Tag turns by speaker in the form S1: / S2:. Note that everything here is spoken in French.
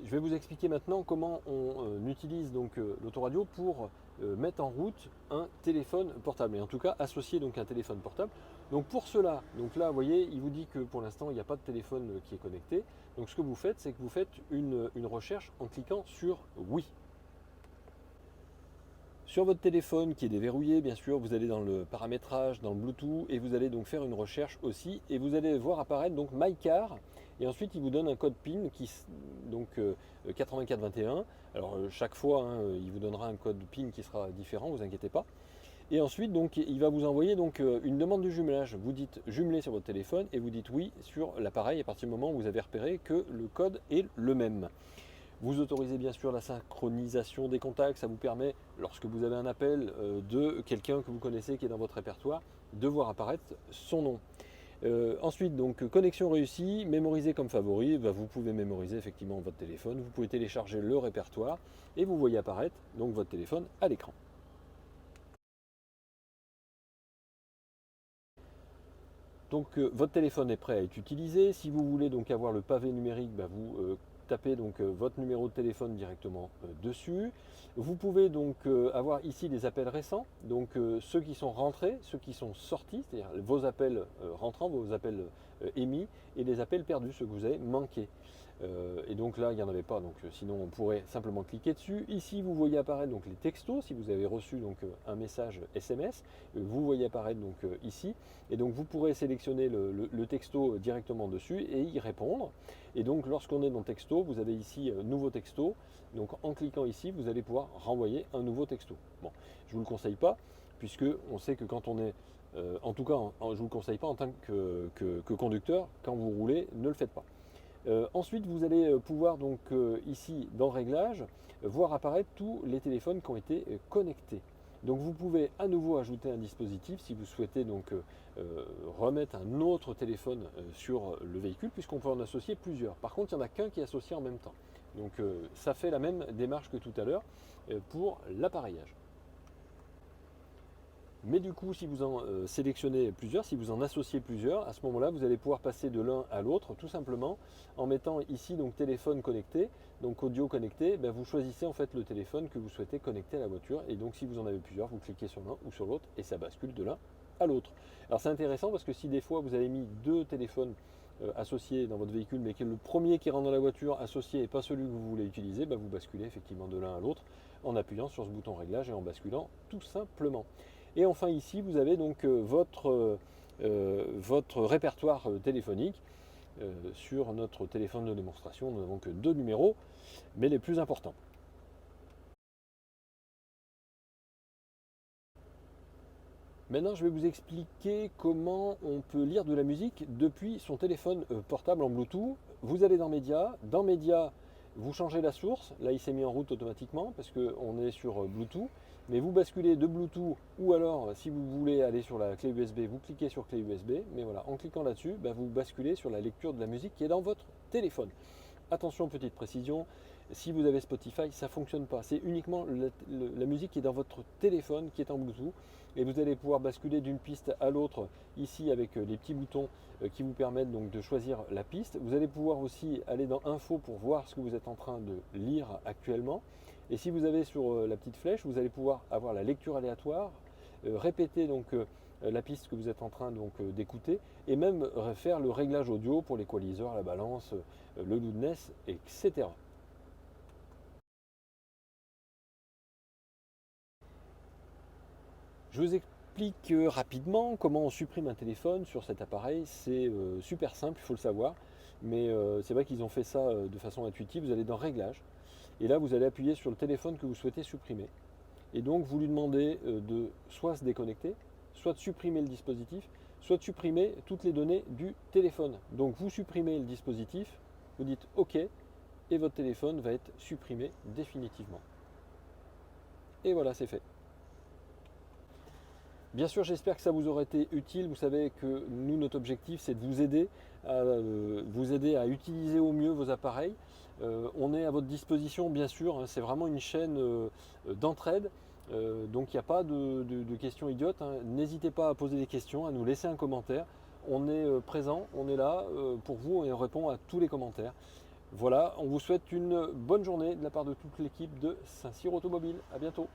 S1: Je vais vous expliquer maintenant comment on utilise donc l'autoradio pour mettre en route un téléphone portable, et en tout cas associer donc un téléphone portable. Donc pour cela, donc là vous voyez, il vous dit que pour l'instant il n'y a pas de téléphone qui est connecté. Donc ce que vous faites, c'est que vous faites une recherche en cliquant sur oui. Sur votre téléphone qui est déverrouillé, bien sûr, vous allez dans le paramétrage, dans le Bluetooth, et vous allez donc faire une recherche aussi, et vous allez voir apparaître donc My Car, et ensuite il vous donne un code PIN qui donc 8421. Alors chaque fois, hein, il vous donnera un code PIN qui sera différent, vous inquiétez pas. Et ensuite donc il va vous envoyer donc une demande de jumelage. Vous dites jumeler sur votre téléphone et vous dites oui sur l'appareil à partir du moment où vous avez repéré que le code est le même. Vous autorisez bien sûr la synchronisation des contacts, ça vous permet, lorsque vous avez un appel de quelqu'un que vous connaissez qui est dans votre répertoire, de voir apparaître son nom. Ensuite, donc connexion réussie, mémoriser comme favori, vous pouvez mémoriser effectivement votre téléphone, vous pouvez télécharger le répertoire et vous voyez apparaître donc votre téléphone à l'écran. Donc votre téléphone est prêt à être utilisé. Si vous voulez donc avoir le pavé numérique, vous tapez donc votre numéro de téléphone directement dessus. Vous pouvez donc avoir ici des appels récents, donc ceux qui sont rentrés, ceux qui sont sortis, c'est-à-dire vos appels rentrants, vos appels émis, et les appels perdus, ceux que vous avez manqués. Et donc là, il n'y en avait pas, donc sinon on pourrait simplement cliquer dessus. Ici, vous voyez apparaître donc les textos, si vous avez reçu donc un message SMS, vous voyez apparaître donc ici, et donc vous pourrez sélectionner le texto directement dessus et y répondre. Et donc lorsqu'on est dans texto, vous avez ici nouveau texto, donc en cliquant ici, vous allez pouvoir renvoyer un nouveau texto. Bon, je ne vous le conseille pas, puisque on sait que quand on est, en tout cas, je ne vous le conseille pas en tant que conducteur, quand vous roulez, ne le faites pas. Ensuite, vous allez pouvoir donc ici dans Réglages voir apparaître tous les téléphones qui ont été connectés. Donc vous pouvez à nouveau ajouter un dispositif si vous souhaitez donc remettre un autre téléphone sur le véhicule, puisqu'on peut en associer plusieurs. Par contre, il n'y en a qu'un qui est associé en même temps. Donc ça fait la même démarche que tout à l'heure pour l'appareillage. Mais du coup, si vous en sélectionnez plusieurs, si vous en associez plusieurs, à ce moment-là, vous allez pouvoir passer de l'un à l'autre, tout simplement en mettant ici donc téléphone connecté, donc audio connecté. Vous choisissez en fait le téléphone que vous souhaitez connecter à la voiture, et donc si vous en avez plusieurs, vous cliquez sur l'un ou sur l'autre et ça bascule de l'un à l'autre. Alors c'est intéressant parce que si des fois vous avez mis deux téléphones associés dans votre véhicule, mais que le premier qui rentre dans la voiture associé n'est pas celui que vous voulez utiliser, vous basculez effectivement de l'un à l'autre en appuyant sur ce bouton réglage et en basculant tout simplement. Et enfin ici, vous avez donc votre répertoire téléphonique. Sur notre téléphone de démonstration, nous n'avons que deux numéros, mais les plus importants. Maintenant, je vais vous expliquer comment on peut lire de la musique depuis son téléphone portable en Bluetooth. Vous allez dans Médias. Dans Médias, vous changez la source. Là, il s'est mis en route automatiquement parce qu'on est sur Bluetooth. Mais vous basculez de Bluetooth, ou alors, si vous voulez aller sur la clé USB, vous cliquez sur clé USB. Mais voilà, en cliquant là-dessus, vous basculez sur la lecture de la musique qui est dans votre téléphone. Attention, petite précision, si vous avez Spotify, ça ne fonctionne pas. C'est uniquement la musique qui est dans votre téléphone, qui est en Bluetooth. Et vous allez pouvoir basculer d'une piste à l'autre ici avec les petits boutons qui vous permettent donc de choisir la piste. Vous allez pouvoir aussi aller dans Info pour voir ce que vous êtes en train de lire actuellement. Et si vous avez sur la petite flèche, vous allez pouvoir avoir la lecture aléatoire, répéter donc la piste que vous êtes en train d'écouter, et même faire le réglage audio pour l'équaliseur, la balance, le loudness, etc. Je vous explique rapidement comment on supprime un téléphone sur cet appareil. C'est super simple, il faut le savoir. Mais c'est vrai qu'ils ont fait ça de façon intuitive. Vous allez dans Réglages. Et là, vous allez appuyer sur le téléphone que vous souhaitez supprimer. Et donc, vous lui demandez de soit se déconnecter, soit de supprimer le dispositif, soit de supprimer toutes les données du téléphone. Donc, vous supprimez le dispositif, vous dites OK, et votre téléphone va être supprimé définitivement. Et voilà, c'est fait. Bien sûr, j'espère que ça vous aura été utile. Vous savez que nous, notre objectif, c'est de vous aider à utiliser au mieux vos appareils. On est à votre disposition, bien sûr. C'est vraiment une chaîne d'entraide. Donc, il n'y a pas de questions idiotes. N'hésitez pas à poser des questions, à nous laisser un commentaire. On est présent, on est là pour vous et on répond à tous les commentaires. Voilà, on vous souhaite une bonne journée de la part de toute l'équipe de Saint-Cyr Automobile. À bientôt.